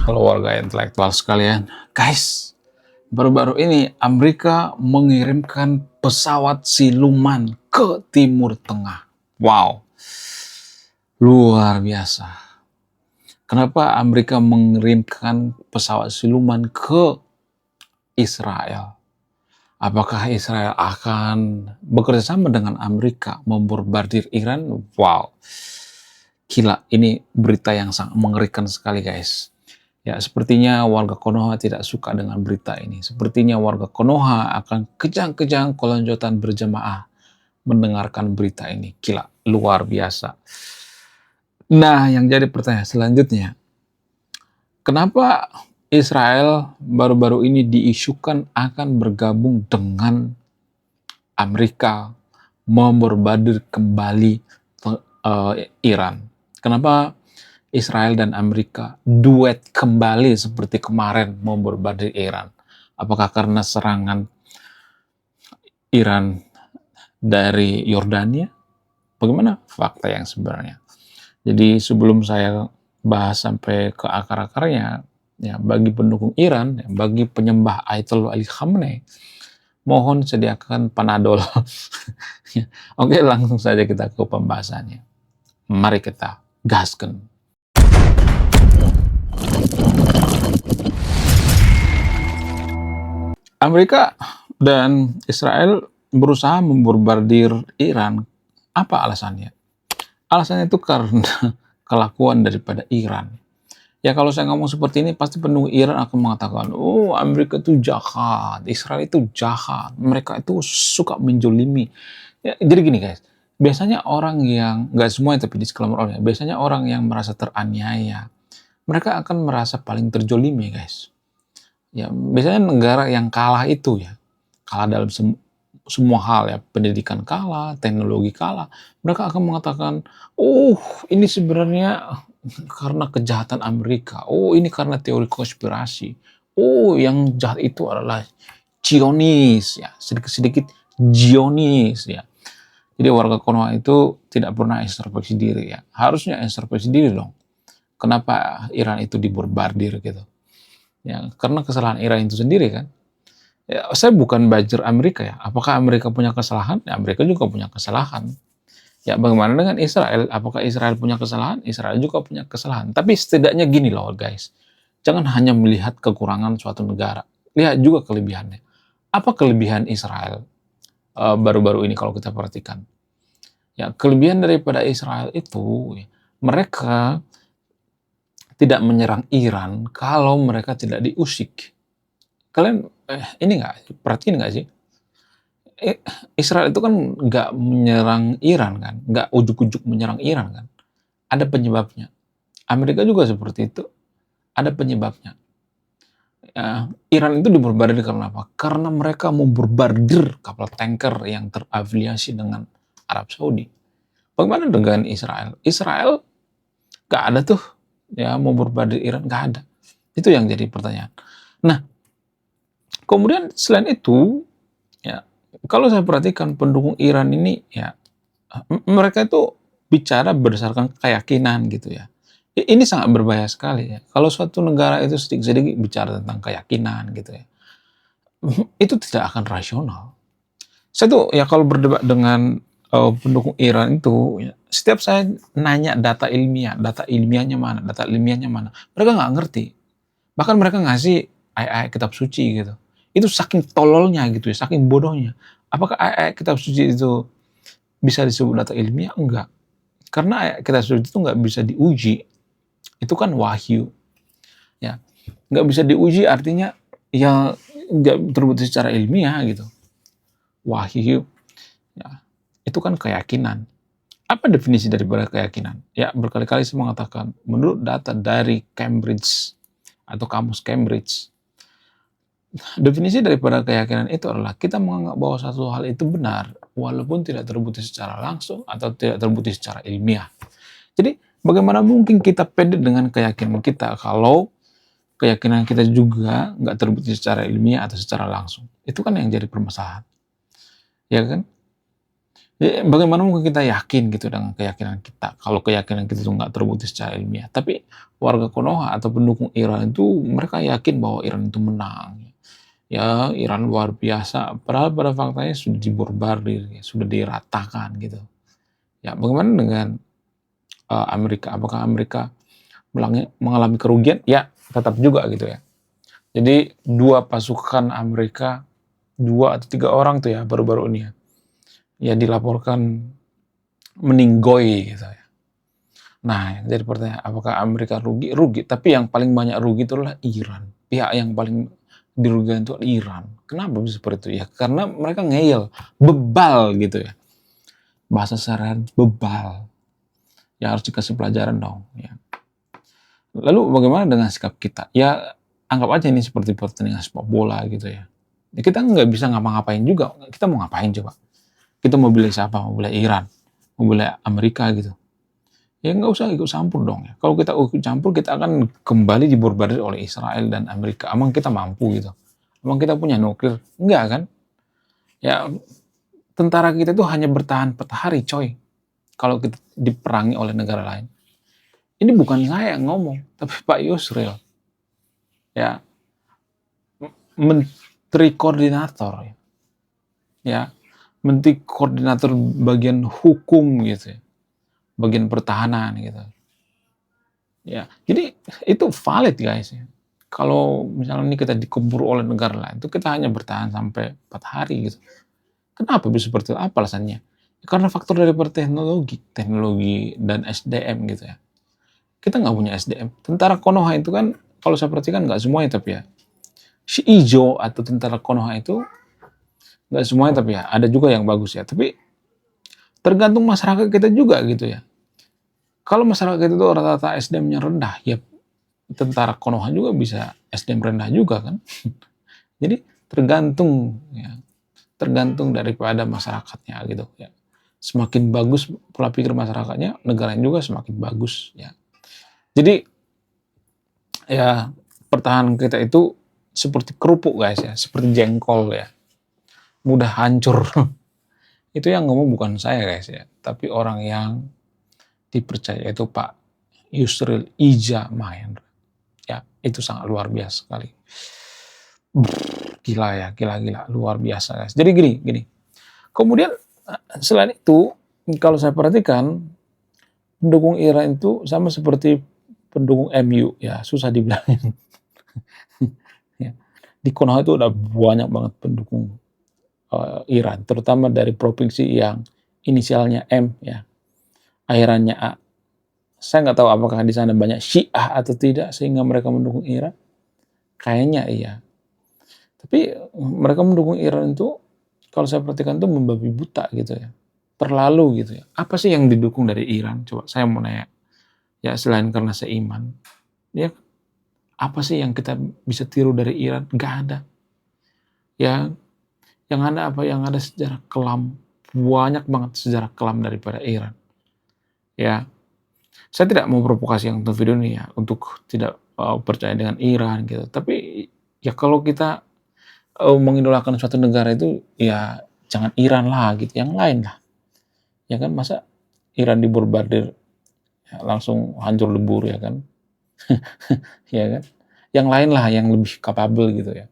Halo warga intelektual sekalian. Guys, baru-baru ini Amerika mengirimkan pesawat siluman ke Timur Tengah. Wow, luar biasa. Kenapa Amerika mengirimkan pesawat siluman ke Israel? Apakah Israel akan bekerja sama dengan Amerika membombardir Iran? Wow, gila, ini berita yang sangat mengerikan sekali guys. Ya, sepertinya warga Konoha tidak suka dengan berita ini. Sepertinya warga Konoha akan kejang-kejang kolonjotan berjamaah mendengarkan berita ini. Gila, luar biasa. Nah, yang jadi pertanyaan selanjutnya, kenapa Israel baru-baru ini diisukan akan bergabung dengan Amerika membombardir kembali Iran? Kenapa Israel dan Amerika duet kembali seperti kemarin membombardir Iran? Apakah karena serangan Iran dari Yordania? Bagaimana fakta yang sebenarnya? Jadi sebelum saya bahas sampai ke akar-akarnya, ya bagi pendukung Iran, ya, bagi penyembah Ayatollah Ali Khamenei, mohon sediakan Panadol. Oke, langsung saja kita ke pembahasannya. Mari kita gaskan. Amerika dan Israel berusaha membombardir Iran. Apa alasannya? Alasannya itu karena kelakuan daripada Iran. Ya kalau saya ngomong seperti ini pasti pendukung Iran akan mengatakan, oh Amerika itu jahat, Israel itu jahat, mereka itu suka menjolimi. Ya, jadi gini guys, biasanya orang yang, nggak semua tapi disclaimer oleh, biasanya orang yang merasa teraniaya, mereka akan merasa paling terjolimi guys. Ya, biasanya negara yang kalah itu ya, kalah dalam semua hal ya, pendidikan kalah, teknologi kalah, mereka akan mengatakan, oh ini sebenarnya karena kejahatan Amerika, oh ini karena teori konspirasi, oh yang jahat itu adalah Zionis ya, sedikit-sedikit Zionis ya. Jadi warga Konoha itu tidak pernah introspeksi diri ya, harusnya introspeksi diri dong. Kenapa Iran itu dibombardir gitu? Ya, karena kesalahan Iran itu sendiri kan. Ya, saya bukan buzzer Amerika ya. Apakah Amerika punya kesalahan? Ya, Amerika juga punya kesalahan. Ya, bagaimana dengan Israel? Apakah Israel punya kesalahan? Israel juga punya kesalahan. Tapi setidaknya gini loh guys. Jangan hanya melihat kekurangan suatu negara. Lihat juga kelebihannya. Apa kelebihan Israel baru-baru ini kalau kita perhatikan? Ya, kelebihan daripada Israel itu, mereka tidak menyerang Iran kalau mereka tidak diusik. Kalian ini nggak perhatiin nggak sih? Israel itu kan nggak menyerang Iran kan, nggak ujuk-ujuk menyerang Iran kan. Ada penyebabnya. Amerika juga seperti itu, ada penyebabnya. Iran itu dibombardir karena apa? Karena mereka membombardir kapal tanker yang terafiliasi dengan Arab Saudi. Bagaimana dengan Israel? Israel nggak ada tuh ya mau bombardir Iran, nggak ada. Itu yang jadi pertanyaan. Nah, kemudian selain itu, ya kalau saya perhatikan pendukung Iran ini ya mereka itu bicara berdasarkan keyakinan gitu ya. Ini sangat berbahaya sekali ya. Kalau suatu negara itu sedikit-sedikit bicara tentang keyakinan gitu ya, itu tidak akan rasional. Saya tuh ya kalau berdebat dengan pendukung Iran itu, ya, setiap saya nanya data ilmiahnya mana, data ilmiahnya mana, mereka nggak ngerti. Bahkan mereka ngasih ayat-ayat kitab suci gitu. Itu saking tololnya gitu ya, saking bodohnya. Apakah ayat-ayat kitab suci itu bisa disebut data ilmiah? Enggak. Karena ayat kitab suci itu nggak bisa diuji. Itu kan wahyu. Ya, nggak bisa diuji artinya ya nggak terbukti secara ilmiah gitu. Wahyu, ya, itu kan keyakinan. Apa definisi daripada keyakinan? Ya, berkali-kali saya mengatakan, menurut data dari Cambridge atau kamus Cambridge, definisi daripada keyakinan itu adalah kita menganggap bahwa satu hal itu benar, walaupun tidak terbukti secara langsung atau tidak terbukti secara ilmiah. Jadi, bagaimana mungkin kita pede dengan keyakinan kita kalau keyakinan kita juga nggak terbukti secara ilmiah atau secara langsung? Itu kan yang jadi permasalahan, ya kan? Bagaimana mungkin kita yakin gitu dengan keyakinan kita, kalau keyakinan kita itu nggak terbukti secara ilmiah. Tapi warga Konoha atau pendukung Iran itu mereka yakin bahwa Iran itu menang. Ya, Iran luar biasa, padahal pada faktanya sudah dibombardir, ya, sudah diratakan gitu. Ya, bagaimana dengan Amerika? Apakah Amerika mengalami kerugian? Ya, tetap juga gitu ya. Jadi dua pasukan Amerika, 2 atau 3 orang tuh ya baru-baru ini ya dilaporkan meninggoy gitu ya. Nah, jadi pertanyaan, apakah Amerika rugi? Rugi, tapi yang paling banyak rugi itu adalah Iran. Pihak yang paling dirugikan itu Iran. Kenapa bisa seperti itu? Ya karena mereka ngeyel, bebal gitu ya. Bahasa sehari bebal. Ya harus dikasih pelajaran dong. Ya. Lalu bagaimana dengan sikap kita? Ya anggap aja ini seperti pertandingan sepak bola gitu ya. Ya kita nggak bisa ngapa-ngapain juga. Kita mau ngapain coba? Kita mau beli siapa? Mau beli Iran? Mau beli Amerika gitu? Ya nggak usah ikut campur dong ya. Kalau kita ikut campur, kita akan kembali dibombardir oleh Israel dan Amerika. Emang kita mampu gitu? Emang kita punya nuklir? Enggak kan? Ya tentara kita itu hanya bertahan 4 hari coy. Kalau kita diperangi oleh negara lain. Ini bukan saya yang ngomong, tapi Pak Yusril. Ya, Menteri Koordinator. Ya, Menteri Koordinator bagian hukum gitu ya. Bagian pertahanan gitu. Ya, jadi itu valid guys ya. Kalau misalnya ini kita dikeburu oleh negara lain, itu kita hanya bertahan sampai 4 hari gitu. Kenapa bisa seperti itu? Apa alasannya? Ya, karena faktor daripada teknologi dan SDM gitu ya. Kita nggak punya SDM. Tentara Konoha itu kan, kalau saya perhatikan nggak semuanya tapi ya. Shiijo atau tentara Konoha itu nggak semuanya tapi ya, ada juga yang bagus ya. Tapi tergantung masyarakat kita juga gitu ya. Kalau masyarakat itu rata-rata SDM-nya rendah, ya tentara Konoha juga bisa SDM rendah juga kan. Jadi tergantung ya, tergantung daripada masyarakatnya gitu ya. Semakin bagus pola pikir masyarakatnya, negaranya juga semakin bagus ya. Jadi ya pertahanan kita itu seperti kerupuk guys ya, seperti jengkol ya. Mudah hancur. Itu yang ngomong bukan saya guys ya, tapi orang yang dipercaya itu Pak Yusril Ija Mahendra. Ya, itu sangat luar biasa sekali. Gila ya, gila, luar biasa guys. Jadi gini. Kemudian selain itu, kalau saya perhatikan, pendukung Iran itu sama seperti pendukung MU, ya susah dibilangin. Ya. Di Konoha itu ada banyak banget pendukung Iran, terutama dari provinsi yang inisialnya M, ya, akhirannya A. Saya nggak tahu apakah di sana banyak Syiah atau tidak sehingga mereka mendukung Iran. Kayaknya iya. Tapi mereka mendukung Iran itu kalau saya perhatikan itu membabi buta gitu ya. Terlalu gitu ya. Apa sih yang didukung dari Iran? Coba saya mau nanya. Ya selain karena seiman. Ya apa sih yang kita bisa tiru dari Iran? Gak ada. Ya yang ada apa? Yang ada sejarah kelam. Banyak banget sejarah kelam daripada Iran. Ya, saya tidak mau provokasi yang untuk video ini ya, untuk tidak percaya dengan Iran gitu. Tapi ya kalau kita mengidolakan suatu negara itu ya jangan Iran lah gitu, yang lain lah. Ya kan masa Iran dibombardir ya, langsung hancur lebur ya kan. Ya kan. Yang lain lah yang lebih capable gitu ya.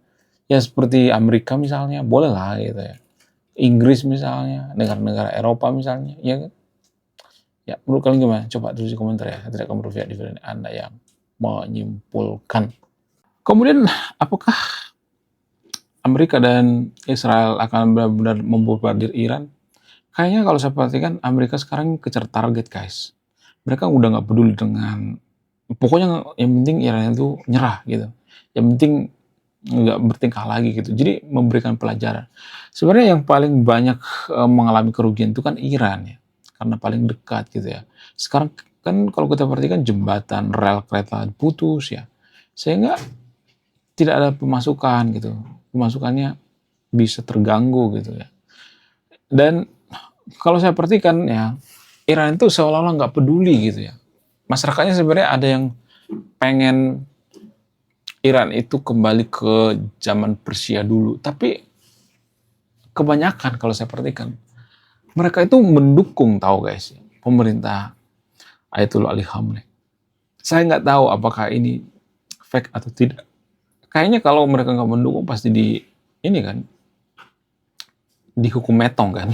Ya seperti Amerika misalnya, boleh lah gitu ya. Inggris misalnya, negara-negara Eropa misalnya, ya kan. Ya, menurut kalian gimana? Coba tulis di komentar ya. Saya tidak akan berpihak di video ini. Anda yang menyimpulkan. Kemudian, apakah Amerika dan Israel akan benar-benar membombardir Iran? Kayaknya kalau saya perhatikan, Amerika sekarang kejar target, guys. Mereka udah nggak peduli dengan, pokoknya yang penting Iran itu nyerah gitu. Yang penting nggak bertingkah lagi gitu. Jadi memberikan pelajaran. Sebenarnya yang paling banyak mengalami kerugian itu kan Iran ya. Karena paling dekat gitu ya. Sekarang kan kalau kita perhatikan jembatan rel kereta putus ya. Sehingga tidak ada pemasukan gitu. Pemasukannya bisa terganggu gitu ya. Dan kalau saya perhatikan ya, Iran itu seolah-olah nggak peduli gitu ya. Masyarakatnya sebenarnya ada yang pengen Iran itu kembali ke zaman Persia dulu. Tapi kebanyakan kalau saya perhatikan, Mereka itu mendukung, tahu guys, pemerintah Ayatollah Ali Khamenei. Saya nggak tahu apakah ini fake atau tidak. Kayaknya kalau mereka nggak mendukung pasti ini kan dihukum metong kan.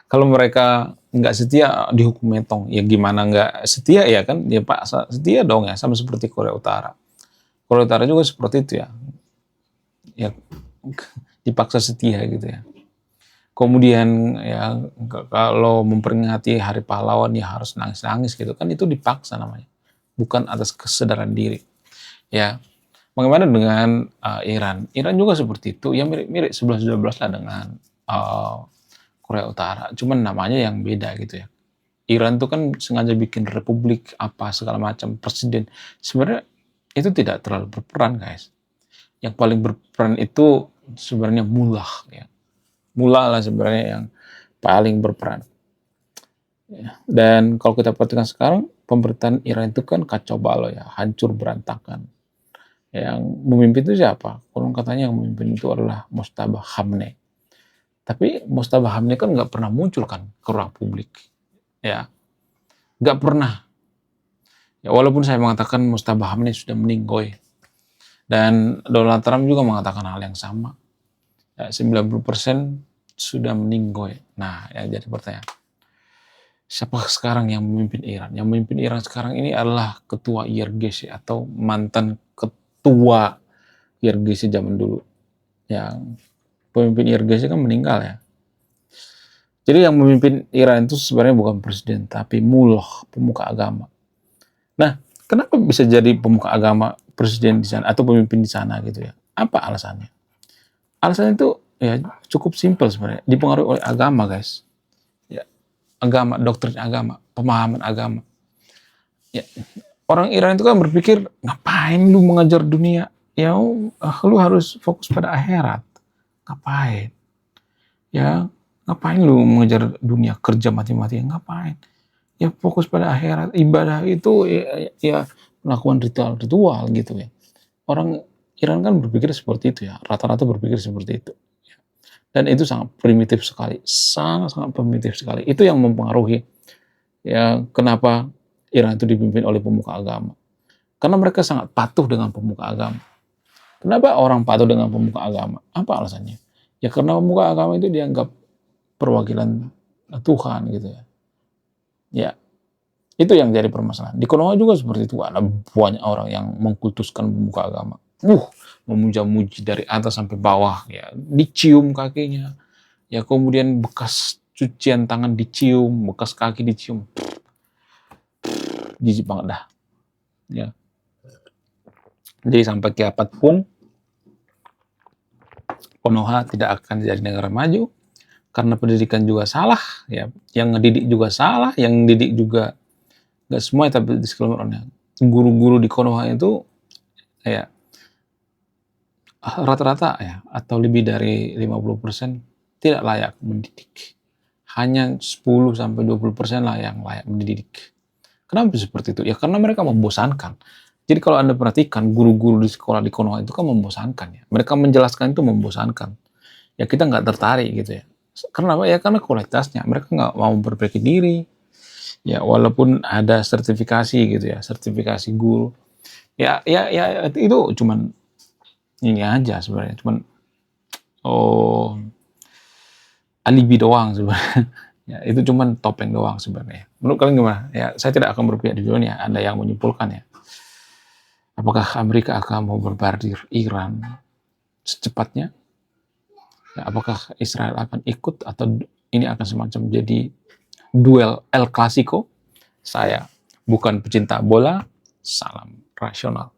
Kalau mereka nggak setia dihukum metong, ya gimana nggak setia ya kan? Ya Pak setia dong ya, sama seperti Korea Utara. Korea Utara juga seperti itu ya, ya dipaksa setia gitu ya. Kemudian ya kalau memperingati Hari Pahlawan ya harus nangis-nangis gitu kan, itu dipaksa namanya, bukan atas kesadaran diri. Ya, bagaimana dengan Iran? Iran juga seperti itu, ya mirip-mirip 11-12 lah dengan Korea Utara, cuman namanya yang beda gitu ya. Iran tuh kan sengaja bikin republik apa segala macam, presiden. Sebenarnya itu tidak terlalu berperan guys. Yang paling berperan itu sebenarnya mullah ya. Mullah lah sebenarnya yang paling berperan. Ya. Dan kalau kita perhatikan sekarang, pemerintahan Iran itu kan kacau balau ya, hancur berantakan. Yang memimpin itu siapa? Konon katanya yang memimpin itu adalah Mojtaba Khamenei. Tapi Mojtaba Khamenei kan nggak pernah muncul kan ke ruang publik. Ya, nggak pernah. Ya, walaupun saya mengatakan Mojtaba Khamenei sudah meninggoy. Dan Donald Trump juga mengatakan hal yang sama. Ya, 90% sudah meninggoy. Nah, ya jadi pertanyaan. Siapa sekarang yang memimpin Iran? Yang memimpin Iran sekarang ini adalah ketua IRGC atau mantan ketua IRGC zaman dulu. Yang pemimpin IRGC kan meninggal ya. Jadi yang memimpin Iran itu sebenarnya bukan presiden, tapi mullah, pemuka agama. Nah, kenapa bisa jadi pemuka agama presiden di sana atau pemimpin di sana gitu ya? Apa alasannya? Alasannya itu ya cukup simpel sebenarnya, dipengaruhi oleh agama guys. Ya, agama, doktrin agama, pemahaman agama. Ya, orang Iran itu kan berpikir, ngapain lu mengajar dunia? Ya, lu harus fokus pada akhirat. Ngapain? Ya, ngapain lu mengejar dunia, kerja mati-matian? Ngapain? Ya fokus pada akhirat. Ibadah itu ya melakukan ritual-ritual gitu ya. Orang Iran kan berpikir seperti itu ya, rata-rata berpikir seperti itu. Dan itu sangat primitif sekali, sangat-sangat primitif sekali. Itu yang mempengaruhi ya kenapa Iran itu dipimpin oleh pemuka agama. Karena mereka sangat patuh dengan pemuka agama. Kenapa orang patuh dengan pemuka agama? Apa alasannya? Ya karena pemuka agama itu dianggap perwakilan Tuhan gitu ya. Ya, itu yang jadi permasalahan. Di Konoha juga seperti itu, ada banyak orang yang mengkultuskan pemuka agama. Memuja-muji dari atas sampai bawah ya, dicium kakinya. Ya kemudian bekas cucian tangan dicium, bekas kaki dicium. Jijik banget dah. Ya. Jadi sampai kiamat pun Konoha tidak akan jadi negara maju karena pendidikan juga salah ya, yang ngedidik juga salah, yang didik juga nggak semua, tapi disclaimer-nya guru-guru di Konoha itu ya rata-rata ya atau lebih dari 50% tidak layak mendidik. Hanya 10-20% lah yang layak mendidik. Kenapa seperti itu? Ya karena mereka membosankan. Jadi kalau Anda perhatikan guru-guru di sekolah di Konoha itu kan membosankan ya. Mereka menjelaskan itu membosankan. Ya kita nggak tertarik gitu ya. Kenapa? Ya karena kualitasnya. Mereka nggak mau memperbaiki diri. Ya walaupun ada sertifikasi gitu ya, sertifikasi guru. Ya itu cuman ini aja sebenarnya. Cuman alibi doang sebenarnya. Ya, itu cuman topeng doang sebenarnya. Menurut kalian gimana? Ya, saya tidak akan berpihak di dunia. Anda yang menyimpulkan ya. Apakah Amerika akan membardir Iran secepatnya? Ya, apakah Israel akan ikut atau ini akan semacam jadi duel El Clasico? Saya bukan pecinta bola, salam rasional.